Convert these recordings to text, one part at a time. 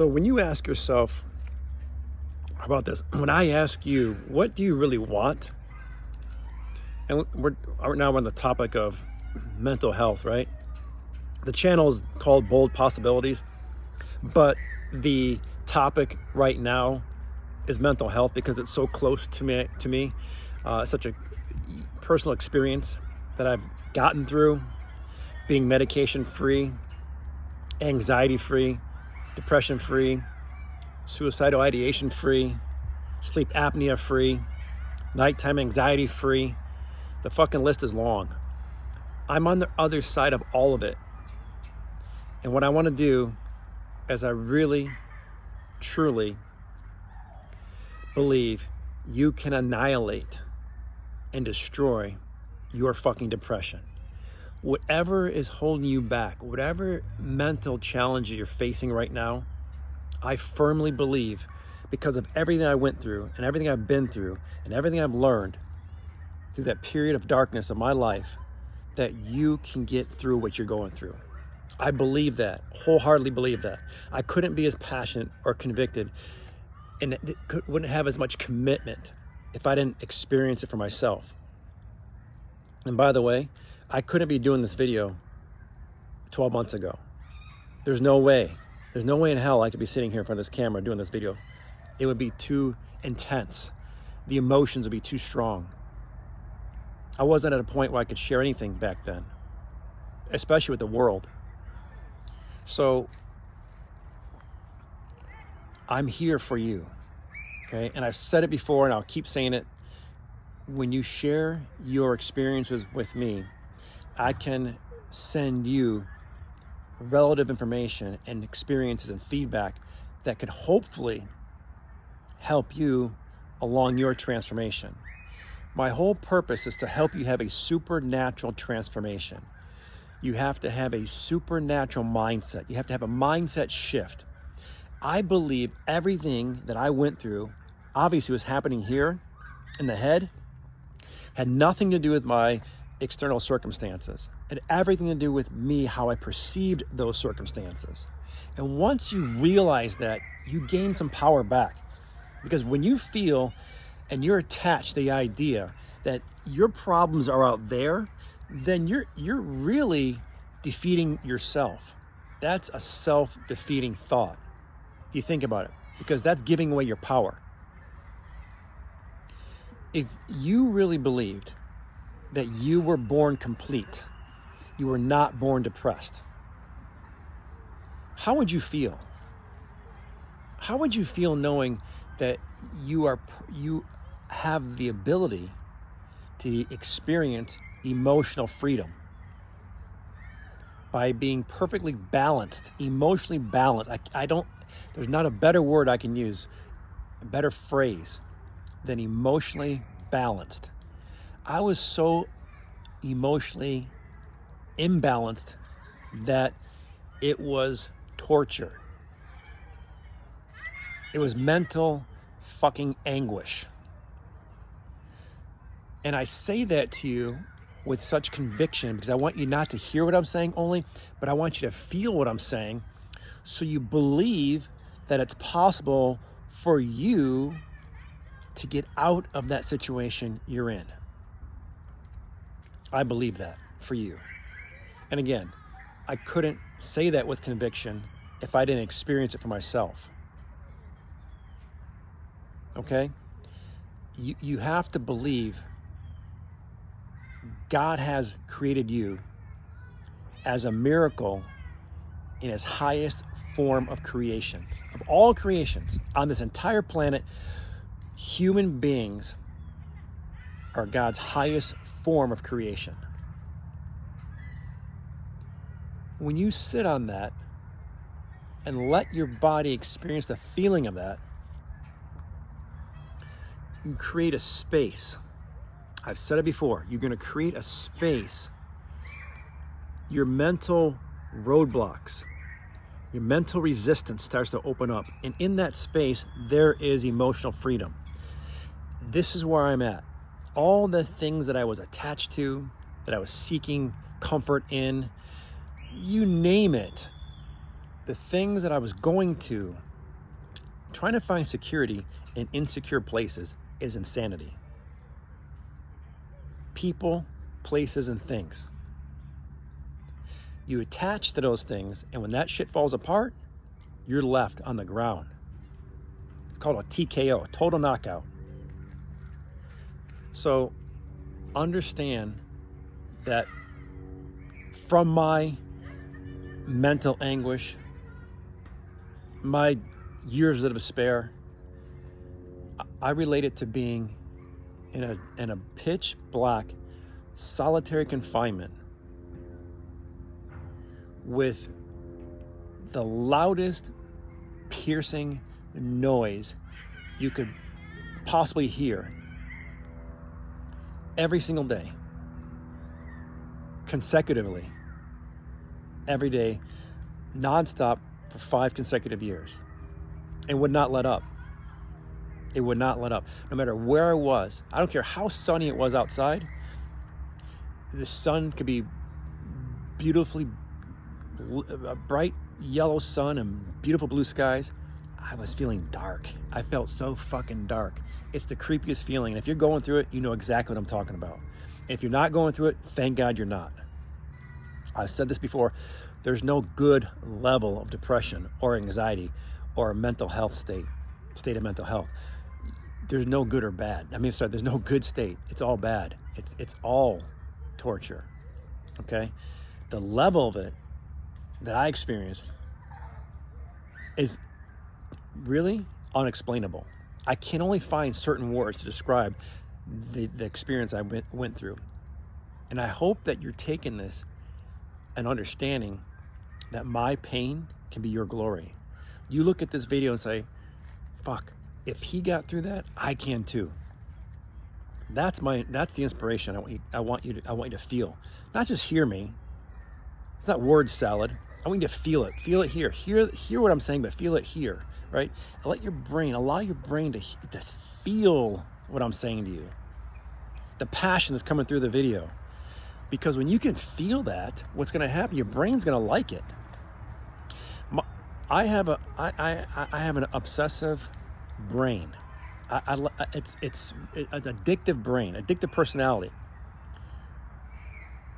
So when you ask yourself, how about this? When I ask you, what do you really want? And we're right now on the topic of mental health, right? The channel is called Bold Possibilities, but the topic right now is mental health because it's so close to me. Such a personal experience that I've gotten through, being medication free, anxiety free, depression free, suicidal ideation free, sleep apnea free, nighttime anxiety free. The fucking list is long. I'm on the other side of all of it. And what I want to do is I really, truly believe you can annihilate and destroy your fucking depression. Whatever is holding you back, whatever mental challenges you're facing right now, I firmly believe, because of everything I went through and everything I've been through and everything I've learned through that period of darkness of my life, that you can get through what you're going through. I believe that, wholeheartedly believe that. I couldn't be as passionate or convicted and wouldn't have as much commitment if I didn't experience it for myself. And by the way, I couldn't be doing this video 12 months ago. There's no way in hell I could be sitting here in front of this camera doing this video. It would be too intense. The emotions would be too strong. I wasn't at a point where I could share anything back then, especially with the world. So I'm here for you, okay? And I've said it before and I'll keep saying it. When you share your experiences with me, I can send you relative information and experiences and feedback that could hopefully help you along your transformation. My whole purpose is to help you have a supernatural transformation. You have to have a supernatural mindset. You have to have a mindset shift. I believe everything that I went through, obviously was happening here in the head, had nothing to do with my external circumstances. It had everything to do with me, how I perceived those circumstances. And once you realize that, you gain some power back. Because when you feel and you're attached to the idea that your problems are out there, then you're really defeating yourself. That's a self-defeating thought. If you think about it, because that's giving away your power. If you really believed that you were born complete, you were not born depressed, how would you feel? How would you feel knowing that you have the ability to experience emotional freedom by being perfectly balanced, emotionally balanced? There's not a better word I can use, a better phrase than emotionally balanced. I was so emotionally imbalanced that it was torture. It was mental fucking anguish. And I say that to you with such conviction because I want you not to hear what I'm saying only, but I want you to feel what I'm saying so you believe that it's possible for you to get out of that situation you're in. I believe that for you. And again, I couldn't say that with conviction if I didn't experience it for myself. Okay? You have to believe God has created you as a miracle in his highest form of creation. Of all creations on this entire planet, human beings are God's highest form of creation. When you sit on that and let your body experience the feeling of that, you create a space. I've said it before, you're going to create a space. Your mental roadblocks, your mental resistance starts to open up. And in that space, there is emotional freedom. This is where I'm at. All the things that I was attached to, that I was seeking comfort in, you name it, the things that I was going to Trying to find security in insecure places is insanity. People, places, and things. You attach to those things, and when that shit falls apart, you're left on the ground. It's called a TKO, a total knockout. So understand that from my mental anguish, my years of despair, I relate it to being in a pitch black solitary confinement with the loudest piercing noise you could possibly hear every single day, consecutively, every day, nonstop for 5 consecutive years, and would not let up. It would not let up. No matter where I was, I don't care how sunny it was outside, the sun could be beautifully a bright yellow sun and beautiful blue skies. I was feeling dark. I felt so fucking dark. It's the creepiest feeling. And if you're going through it, you know exactly what I'm talking about. If you're not going through it, thank God you're not. I've said this before. There's no good level of depression or anxiety or a mental health state of mental health. There's no good or bad. There's no good state. It's all bad. It's all torture. Okay? The level of it that I experienced is really unexplainable. I can only find certain words to describe the experience I went through. And I hope that you're taking this and understanding that my pain can be your glory. You look at this video and say, fuck, if he got through that, I can too. That's the inspiration I want you to feel. Not just hear me. It's not word salad. I want you to feel it. Feel it here. Hear what I'm saying, but feel it here, right? Allow your brain to feel what I'm saying to you. The passion that's coming through the video. Because when you can feel that, what's going to happen? Your brain's going to like it. I have an obsessive brain. It's an addictive brain, addictive personality.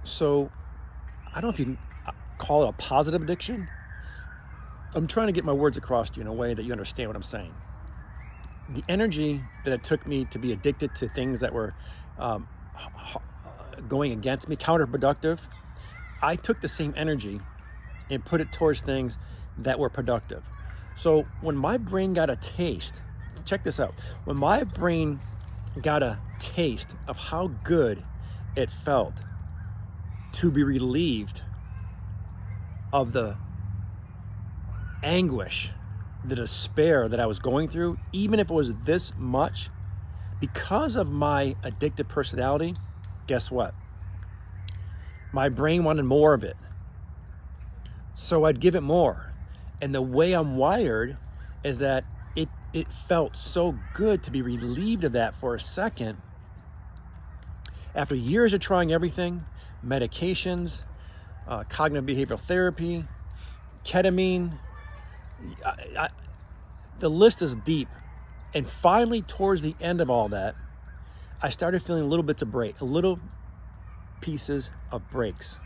So I don't know if you can call it a positive addiction. I'm trying to get my words across to you in a way that you understand what I'm saying. The energy that it took me to be addicted to things that were going against me, counterproductive, I took the same energy and put it towards things that were productive. So when my brain got a taste, check this out. When my brain got a taste of how good it felt to be relieved of the anguish, the despair that I was going through, even if it was this much, because of my addictive personality, guess what? My brain wanted more of it. So I'd give it more. And the way I'm wired is that it felt so good to be relieved of that for a second. After years of trying everything, medications, cognitive behavioral therapy, ketamine, the list is deep. And finally, towards the end of all that, I started feeling little pieces of breaks.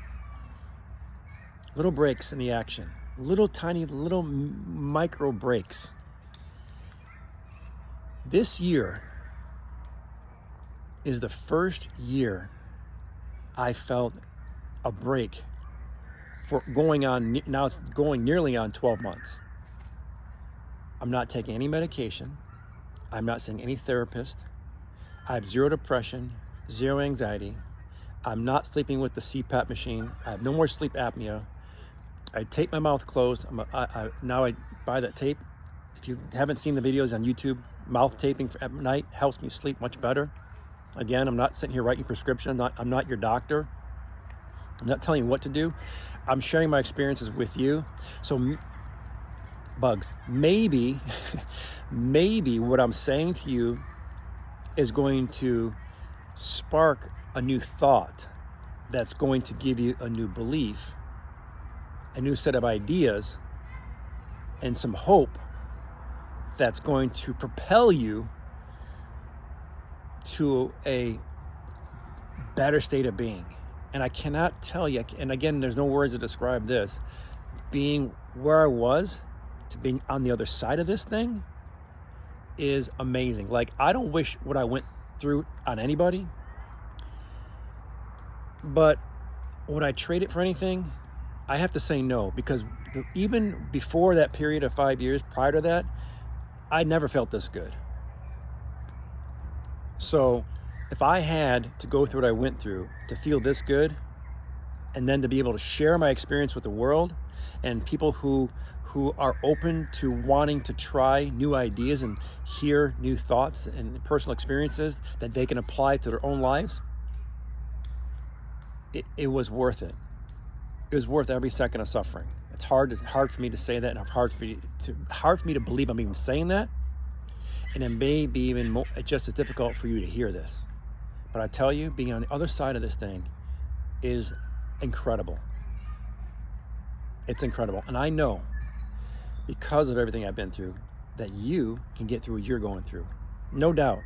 Little breaks in the action. Little micro breaks. This year is the first year I felt a break for now it's going nearly on 12 months. I'm not taking any medication. I'm not seeing any therapist. I have zero depression, zero anxiety. I'm not sleeping with the CPAP machine. I have no more sleep apnea. I tape my mouth closed. Now I buy that tape. If you haven't seen the videos on YouTube, mouth taping at night helps me sleep much better. Again, I'm not sitting here writing prescription. I'm not your doctor. I'm not telling you what to do. I'm sharing my experiences with you. So, Bugs, maybe what I'm saying to you is going to spark a new thought that's going to give you a new belief, a new set of ideas, and some hope that's going to propel you to a better state of being. And I cannot tell you, and again, there's no words to describe this, being where I was to being on the other side of this thing is amazing. Like, I don't wish what I went through on anybody, but would I trade it for anything? I have to say no, because even before that period of 5 years, prior to that, I never felt this good. So if I had to go through what I went through to feel this good, and then to be able to share my experience with the world and people who are open to wanting to try new ideas and hear new thoughts and personal experiences that they can apply to their own lives, it was worth it. It was worth every second of suffering. It's hard for me to say that, and hard for me to believe I'm even saying that. And it may be even more, just as difficult for you to hear this. But I tell you, being on the other side of this thing is incredible. It's incredible. And I know, because of everything I've been through, that you can get through what you're going through. No doubt.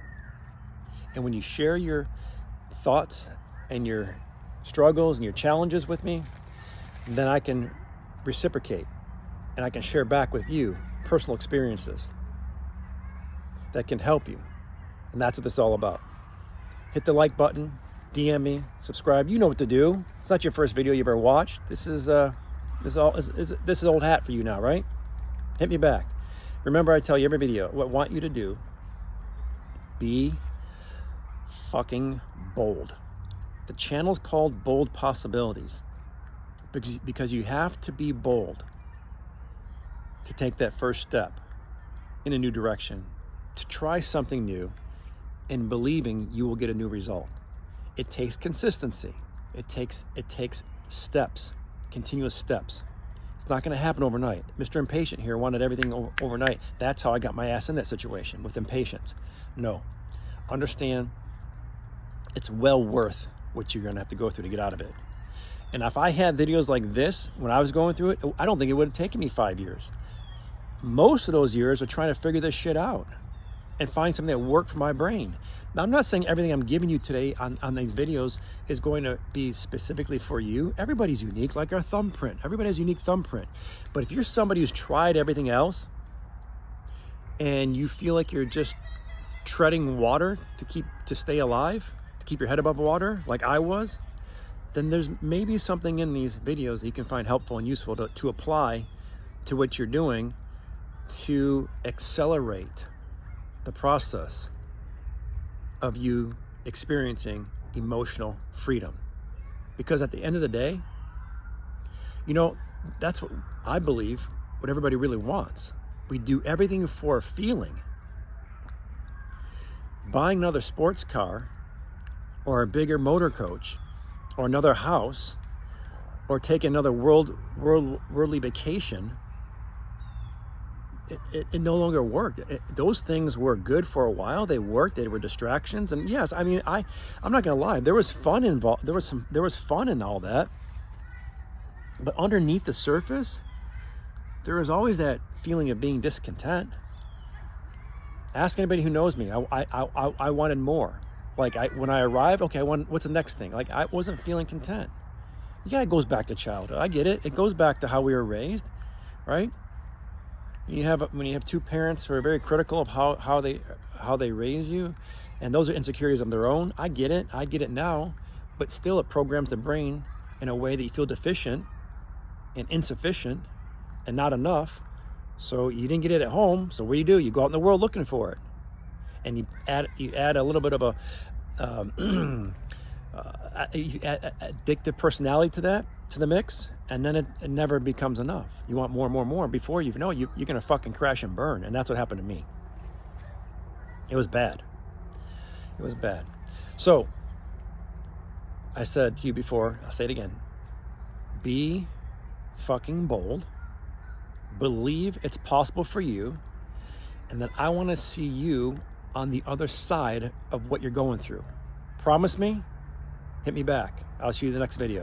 And when you share your thoughts and your struggles and your challenges with me, then I can reciprocate, and I can share back with you personal experiences that can help you. And that's what this is all about. Hit the like button, DM me, subscribe. You know what to do. It's not your first video you've ever watched. This is old hat for you now, right? Hit me back. Remember, I tell you every video, what I want you to do, be fucking bold. The channel's called Bold Possibilities because you have to be bold to take that first step in a new direction, to try something new, and believing you will get a new result. It takes consistency. It takes steps, continuous steps. It's not going to happen overnight. Mr. Impatient here wanted everything overnight. That's how I got my ass in that situation, with impatience. No. Understand, it's well worth what you're going to have to go through to get out of it. And if I had videos like this when I was going through it, I don't think it would have taken me 5 years. Most of those years are trying to figure this shit out and find something that worked for my brain. Now, I'm not saying everything I'm giving you today on these videos is going to be specifically for you. Everybody's unique, like our thumbprint. Everybody has a unique thumbprint. But if you're somebody who's tried everything else and you feel like you're just treading water to stay alive, to keep your head above water, like I was, then there's maybe something in these videos that you can find helpful and useful to apply to what you're doing to accelerate the process of you experiencing emotional freedom. Because at the end of the day, that's what I believe, what everybody really wants. We do everything for a feeling. Buying another sports car or a bigger motor coach or another house or taking another worldly vacation, it no longer worked. Those things were good for a while. They worked. They were distractions. And yes, I mean, I'm not gonna lie. There was fun involved. There was fun in all that. But underneath the surface, there was always that feeling of being discontent. Ask anybody who knows me. I wanted more. Like when I arrived, okay, what's the next thing? Like I wasn't feeling content. Yeah, it goes back to childhood. I get it. It goes back to how we were raised, right? When you have two parents who are very critical of how they raise you, and those are insecurities of their own. I get it now, but still it programs the brain in a way that you feel deficient and insufficient and not enough. So you didn't get it at home. So what do? You go out in the world looking for it, and you add a little bit of a addictive personality to the mix. And then it never becomes enough. You want more and more and more. Before you know it, you're going to fucking crash and burn. And that's what happened to me. It was bad. It was bad. So, I said to you before, I'll say it again. Be fucking bold. Believe it's possible for you. And that I want to see you on the other side of what you're going through. Promise me? Hit me back. I'll see you in the next video.